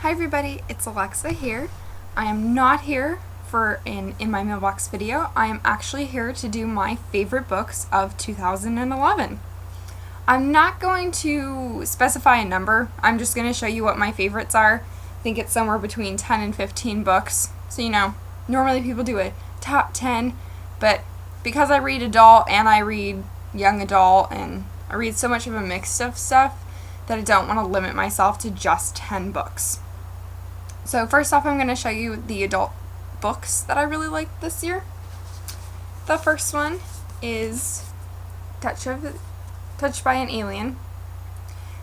Hi everybody, it's Alexa here. I am not here for an In My Mailbox video. I am actually here to do my favorite books of 2011. I'm not going to specify a number. I'm just going to show you what my favorites are. I think it's somewhere between 10 and 15 books. So, normally people do a top 10, but because I read adult and I read young adult and I read so much of a mix of stuff that I don't want to limit myself to just 10 books. So first off, I'm going to show you the adult books that I really liked this year. The first one is Touched by an Alien.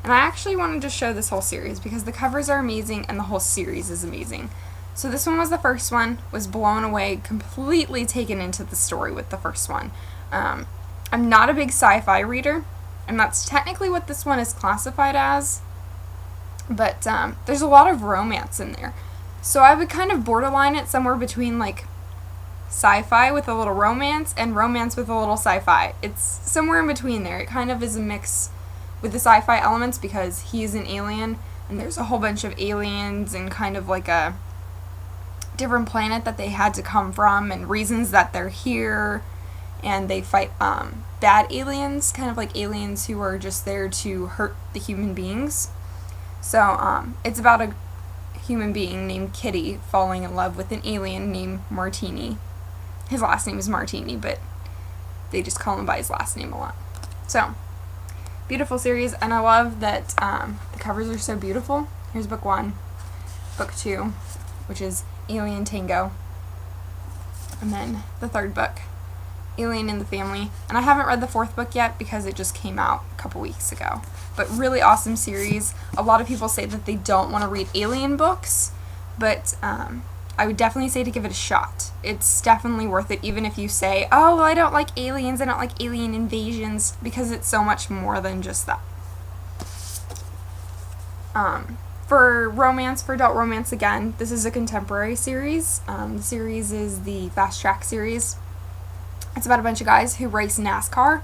And I actually wanted to show this whole series because the covers are amazing and the whole series is amazing. So this one was the first one, was blown away, completely taken into the story with the first one. I'm not a big sci-fi reader, and that's technically what this one is classified as. But there's a lot of romance in there. So I would kind of borderline it somewhere between like sci-fi with a little romance and romance with a little sci-fi. It's somewhere in between there. It kind of is a mix with the sci-fi elements because he's an alien and there's a whole bunch of aliens and kind of like a different planet that they had to come from and reasons that they're here, and they fight bad aliens, kind of like aliens who are just there to hurt the human beings. So, it's about a human being named Kitty falling in love with an alien named Martini. His last name is Martini, but they just call him by his last name a lot. So, beautiful series, and I love that the covers are so beautiful. Here's book 1, book 2, which is Alien Tango, and then the third book, Alien in the Family. And I haven't read the fourth book yet because it just came out a couple weeks ago. But really awesome series. A lot of people say that they don't want to read alien books, but I would definitely say to give it a shot. It's definitely worth it, even if you say, oh, well, I don't like aliens, I don't like alien invasions, because it's so much more than just that. For romance, for adult romance, again, this is a contemporary series. The series is the Fast Track series. It's about a bunch of guys who race NASCAR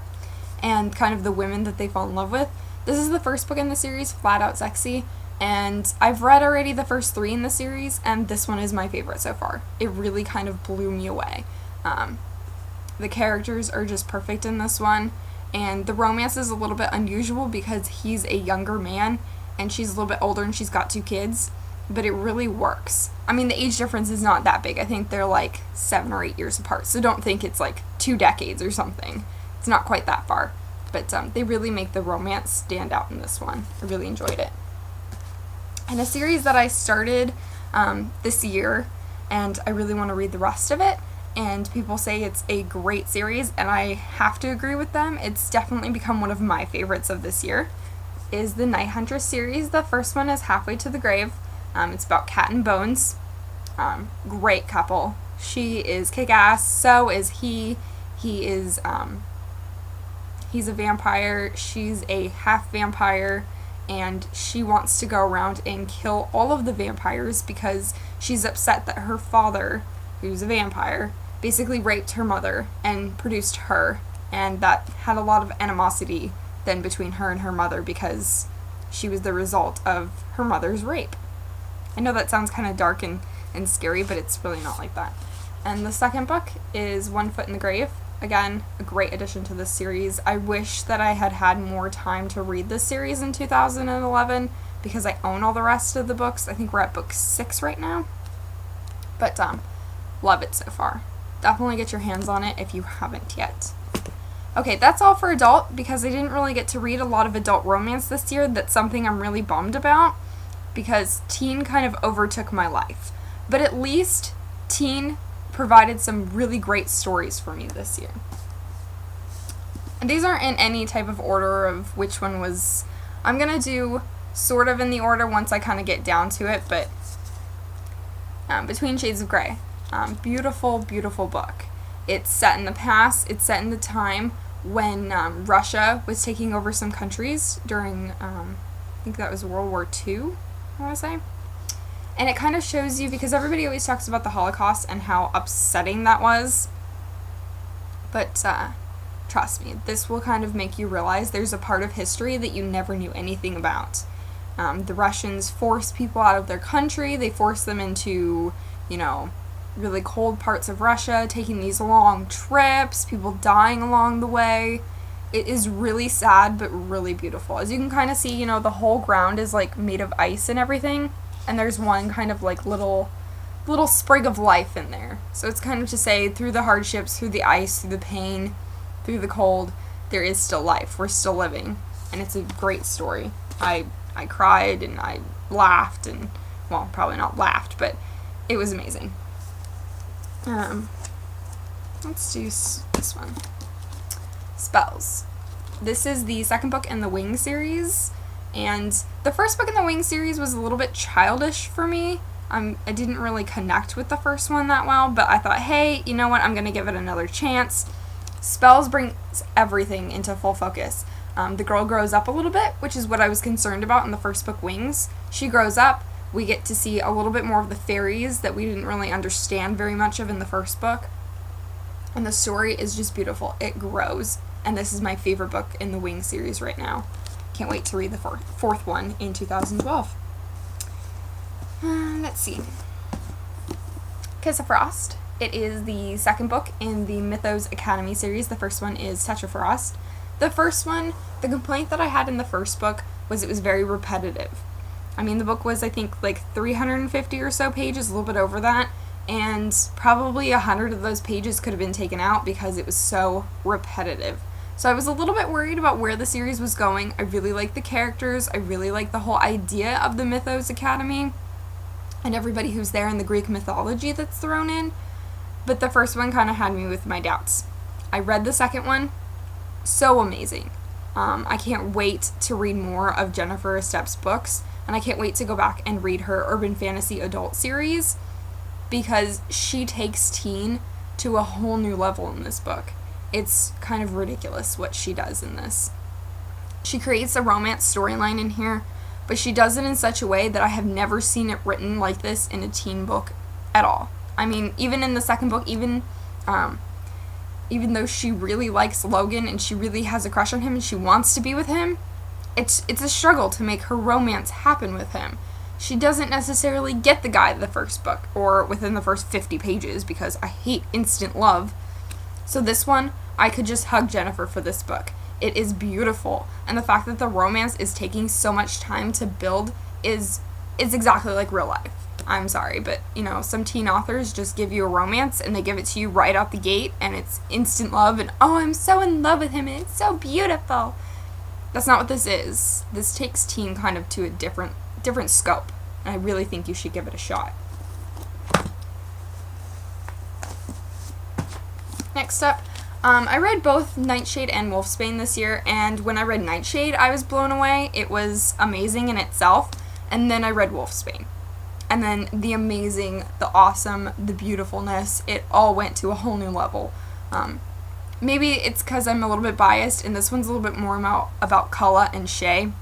and kind of the women that they fall in love with. This is the first book in the series, Flat Out Sexy, and I've read already the first 3 in the series, and this one is my favorite so far. It really kind of blew me away. The characters are just perfect in this one, and the romance is a little bit unusual because he's a younger man, and she's a little bit older and she's got 2 kids, but it really works. I mean, the age difference is not that big. I think they're like 7 or 8 years apart, so don't think it's like 2 decades or something. It's not quite that far. But they really make the romance stand out in this one. I really enjoyed it. And a series that I started this year, and I really want to read the rest of it, and people say it's a great series, and I have to agree with them. It's definitely become one of my favorites of this year, is the Night Huntress series. The first one is Halfway to the Grave. It's about Cat and Bones. Great couple. She is kick-ass. So is he. He is... He's a vampire, she's a half vampire, and she wants to go around and kill all of the vampires because she's upset that her father, who's a vampire, basically raped her mother and produced her, and that had a lot of animosity then between her and her mother because she was the result of her mother's rape. I know that sounds kind of dark and scary, but it's really not like that. And the second book is One Foot in the Grave. Again, a great addition to this series. I wish that I had had more time to read this series in 2011 because I own all the rest of the books. I think we're at book 6 right now. But love it so far. Definitely get your hands on it if you haven't yet. Okay, that's all for adult because I didn't really get to read a lot of adult romance this year. That's something I'm really bummed about because teen kind of overtook my life. But at least teen provided some really great stories for me this year. And these aren't in any type of order of which one was... I'm going to do sort of in the order once I kind of get down to it, but Between Shades of Grey. Beautiful, beautiful book. It's set in the past. It's set in the time when Russia was taking over some countries during, I think that was World War II, I want to say. And it kind of shows you, because everybody always talks about the Holocaust and how upsetting that was. But trust me, this will kind of make you realize there's a part of history that you never knew anything about. The Russians force people out of their country. They force them into, really cold parts of Russia, taking these long trips, people dying along the way. It is really sad, but really beautiful. As you can kind of see, the whole ground is like made of ice and everything, and there's one kind of like little sprig of life in there. So it's kind of to say, through the hardships, through the ice, through the pain, through the cold, there is still life. We're still living, and it's a great story. I cried and I laughed, and, well, probably not laughed, but it was amazing. Let's do this one. Spells. This is the second book in the Wing series, and the first book in the Wing series was a little bit childish for me. I didn't really connect with the first one that well, but I thought, hey, you know what, I'm going to give it another chance. Spells brings everything into full focus. The girl grows up a little bit, which is what I was concerned about in the first book, Wings. She grows up. We get to see a little bit more of the fairies that we didn't really understand very much of in the first book. And the story is just beautiful. It grows. And this is my favorite book in the Wing series right now. Can't wait to read the fourth one in 2012. Let's see. Kiss of Frost. It is the second book in the Mythos Academy series. The first one is Touch of Frost. The first one, the complaint that I had in the first book was it was very repetitive. I mean, the book was, I think, like 350 or so pages, a little bit over that, and probably 100 of those pages could have been taken out because it was so repetitive. So I was a little bit worried about where the series was going. I really like the characters. I really like the whole idea of the Mythos Academy and everybody who's there in the Greek mythology that's thrown in. But the first one kind of had me with my doubts. I read the second one. So amazing. I can't wait to read more of Jennifer Estep's books, and I can't wait to go back and read her urban fantasy adult series, because she takes teen to a whole new level in this book. It's kind of ridiculous what she does in this. She creates a romance storyline in here, but she does it in such a way that I have never seen it written like this in a teen book at all. I mean, even in the second book, even though she really likes Logan and she really has a crush on him and she wants to be with him, it's a struggle to make her romance happen with him. She doesn't necessarily get the guy the first book or within the first 50 pages, because I hate instant love. So this one, I could just hug Jennifer for this book. It is beautiful, and the fact that the romance is taking so much time to build is exactly like real life. I'm sorry, but, some teen authors just give you a romance and they give it to you right out the gate, and it's instant love, and, oh, I'm so in love with him, and it's so beautiful. That's not what this is. This takes teen kind of to a different scope, and I really think you should give it a shot. Next up, I read both Nightshade and Wolfsbane this year, and when I read Nightshade, I was blown away. It was amazing in itself, and then I read Wolfsbane. And then the amazing, the awesome, the beautifulness, it all went to a whole new level. Maybe it's because I'm a little bit biased, and this one's a little bit more about Culla and Shay.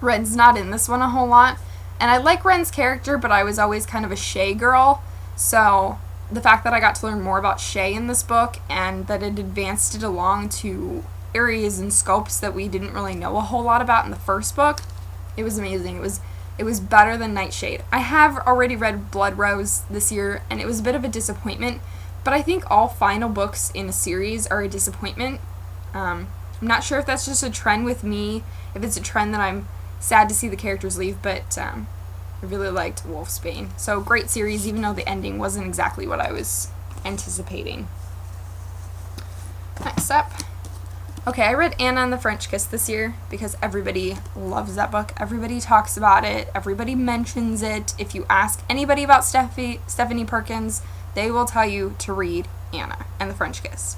Ren's not in this one a whole lot, and I like Ren's character, but I was always kind of a Shay girl, so the fact that I got to learn more about Shay in this book, and that it advanced it along to areas and scopes that we didn't really know a whole lot about in the first book, it was amazing. It was better than Nightshade. I have already read Blood Rose this year, and it was a bit of a disappointment, but I think all final books in a series are a disappointment. I'm not sure if that's just a trend with me, if it's a trend that I'm sad to see the characters leave, but I really liked Wolfsbane. So, great series, even though the ending wasn't exactly what I was anticipating. Next up. Okay, I read Anna and the French Kiss this year because everybody loves that book. Everybody talks about it. Everybody mentions it. If you ask anybody about Stephanie Perkins, they will tell you to read Anna and the French Kiss.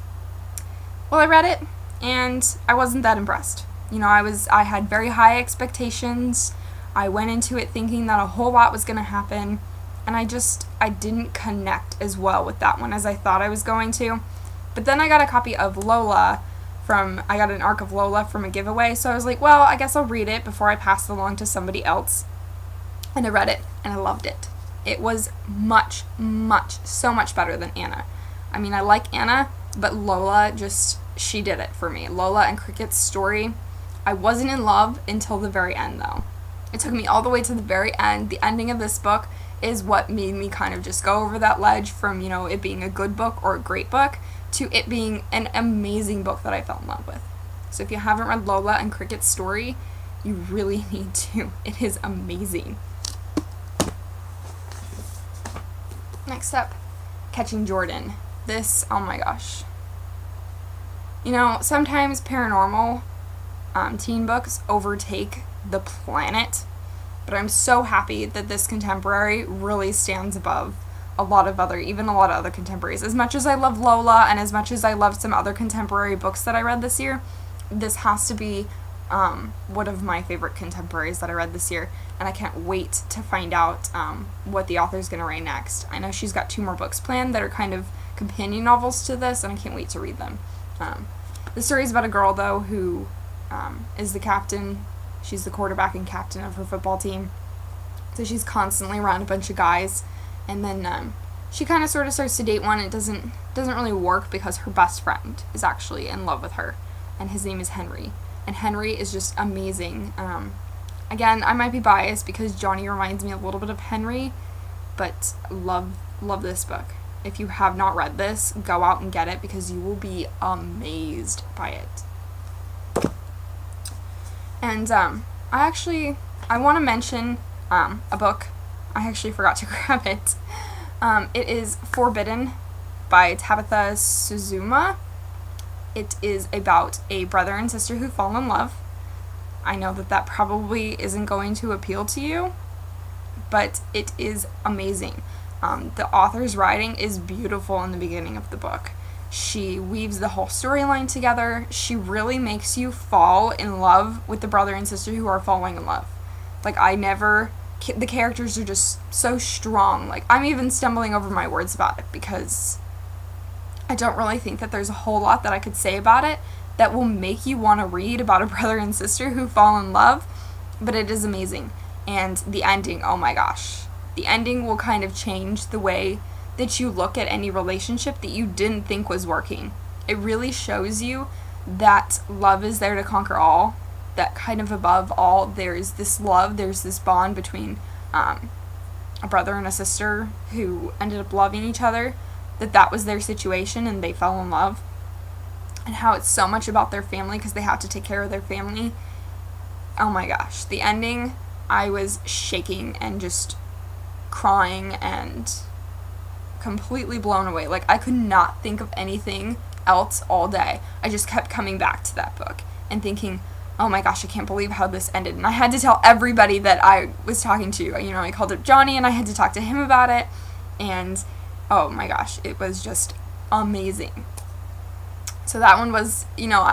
Well, I read it, and I wasn't that impressed. I had very high expectations. I went into it thinking that a whole lot was going to happen, and I didn't connect as well with that one as I thought I was going to. But then I got a copy of Lola I got an arc of Lola from a giveaway, so I was like, well, I guess I'll read it before I pass it along to somebody else. And I read it, and I loved it. It was so much better than Anna. I mean, I like Anna, but Lola she did it for me. Lola and Cricket's story, I wasn't in love until the very end, though. It took me all the way to the very end. The ending of this book is what made me kind of just go over that ledge from, it being a good book or a great book to it being an amazing book that I fell in love with. So if you haven't read Lola and Cricket's story, you really need to. It is amazing. Next up, Catching Jordan. This, oh my gosh. Sometimes paranormal teen books overtake the planet, but I'm so happy that this contemporary really stands above a lot of other contemporaries. As much as I love Lola and as much as I love some other contemporary books that I read this year, this has to be one of my favorite contemporaries that I read this year, and I can't wait to find out what the author's going to write next. I know she's got 2 more books planned that are kind of companion novels to this, and I can't wait to read them. The story is about a girl, though, who is the captain. She's the quarterback and captain of her football team. So she's constantly around a bunch of guys, and then she kind of sort of starts to date one. It doesn't really work because her best friend is actually in love with her, and his name is Henry. And Henry is just amazing. Again, I might be biased because Johnny reminds me a little bit of Henry, but love this book. If you have not read this, go out and get it because you will be amazed by it. And I want to mention a book. I actually forgot to grab it. It is Forbidden by Tabitha Suzuma. It is about a brother and sister who fall in love. I know that probably isn't going to appeal to you, but it is amazing. The author's writing is beautiful in the beginning of the book. She weaves the whole storyline together. She really makes you fall in love with the brother and sister who are falling in love. The characters are just so strong. I'm even stumbling over my words about it because I don't really think that there's a whole lot that I could say about it that will make you want to read about a brother and sister who fall in love, but it is amazing. And the ending, oh my gosh. The ending will kind of change the way that you look at any relationship that you didn't think was working. It really shows you that love is there to conquer all, that kind of above all, there's this love, there's this bond between a brother and a sister who ended up loving each other, that was their situation and they fell in love, and how it's so much about their family because they have to take care of their family. Oh my gosh, the ending, I was shaking and just crying and completely blown away. I could not think of anything else all day. I just kept coming back to that book and thinking, oh my gosh, I can't believe how this ended. And I had to tell everybody that I was talking to. I called up Johnny and I had to talk to him about it. And oh my gosh, it was just amazing. So that one was,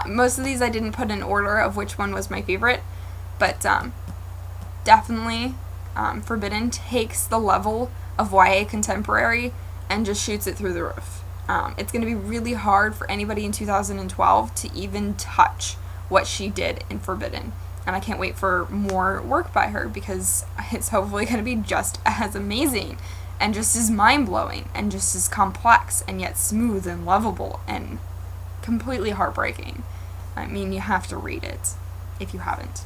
most of these I didn't put in order of which one was my favorite. But definitely Forbidden takes the level of YA contemporary and just shoots it through the roof. It's going to be really hard for anybody in 2012 to even touch what she did in Forbidden. And I can't wait for more work by her because it's hopefully going to be just as amazing and just as mind-blowing and just as complex and yet smooth and lovable and completely heartbreaking. You have to read it if you haven't.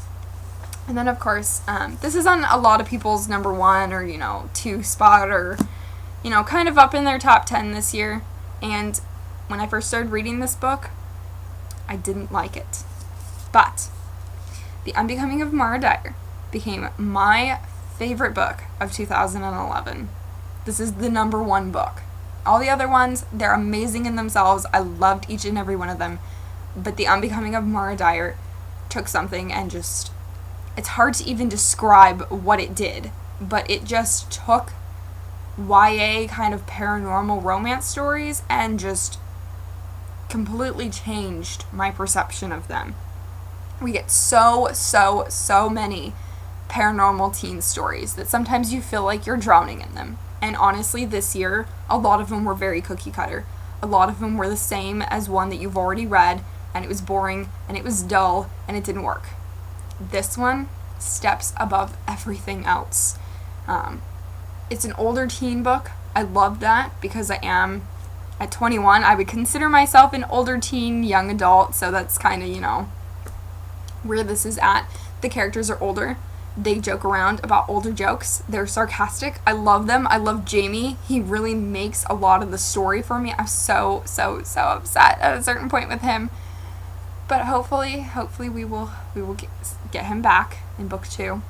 And then, of course, this is on a lot of people's number 1 or, 2 spot or, kind of up in their top 10 this year. And when I first started reading this book, I didn't like it. But The Unbecoming of Mara Dyer became my favorite book of 2011. This is the number 1 book. All the other ones, they're amazing in themselves. I loved each and every one of them. But The Unbecoming of Mara Dyer took something and just... It's hard to even describe what it did, but it just took YA kind of paranormal romance stories and just completely changed my perception of them. We get so many paranormal teen stories that sometimes you feel like you're drowning in them. And honestly, this year, a lot of them were very cookie cutter. A lot of them were the same as one that you've already read, and it was boring, and it was dull, and it didn't work. This one steps above everything else. It's an older teen book. I love that because I am at 21. I would consider myself an older teen, young adult, so that's kind of, where this is at. The characters are older. They joke around about older jokes. They're sarcastic. I love them. I love Jamie. He really makes a lot of the story for me. I'm so upset at a certain point with him. But hopefully we will get him back in book 2.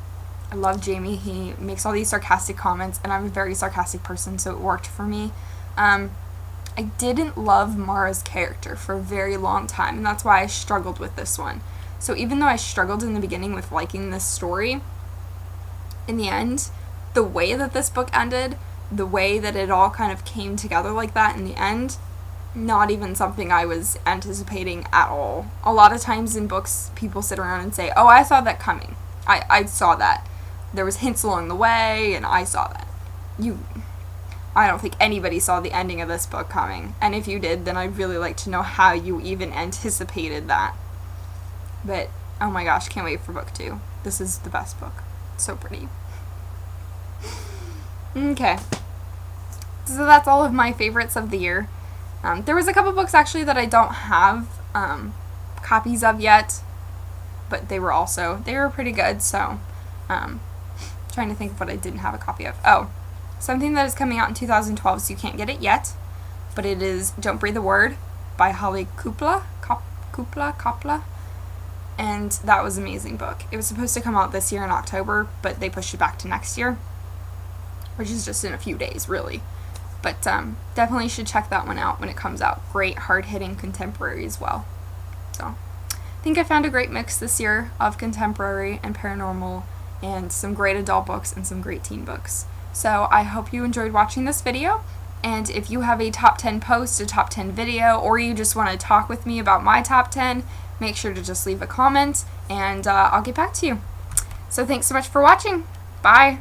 I love Jamie. He makes all these sarcastic comments, and I'm a very sarcastic person, so it worked for me. I didn't love Mara's character for a very long time, and that's why I struggled with this one. So even though I struggled in the beginning with liking this story, in the end, the way that this book ended, the way that it all kind of came together like that in the end, not even something I was anticipating at all. A lot of times in books, people sit around and say, oh, I saw that coming. I saw that. There was hints along the way, and I saw that. I don't think anybody saw the ending of this book coming. And if you did, then I'd really like to know how you even anticipated that. But, oh my gosh, can't wait for book 2. This is the best book. So pretty. Okay. So that's all of my favorites of the year. There was a couple books actually that I don't have copies of yet. But they were pretty good, so trying to think of what I didn't have a copy of. Oh, something that is coming out in 2012, so you can't get it yet, but it is Don't Breathe a Word by Holly Coppola, and that was an amazing book. It was supposed to come out this year in October, but they pushed it back to next year, which is just in a few days, really. But definitely should check that one out when it comes out. Great, hard-hitting contemporary as well. So I think I found a great mix this year of contemporary and paranormal, and some great adult books and some great teen books. So I hope you enjoyed watching this video, and if you have a top 10 post, a top 10 video, or you just want to talk with me about my top 10, make sure to just leave a comment, and I'll get back to you. So thanks so much for watching. Bye!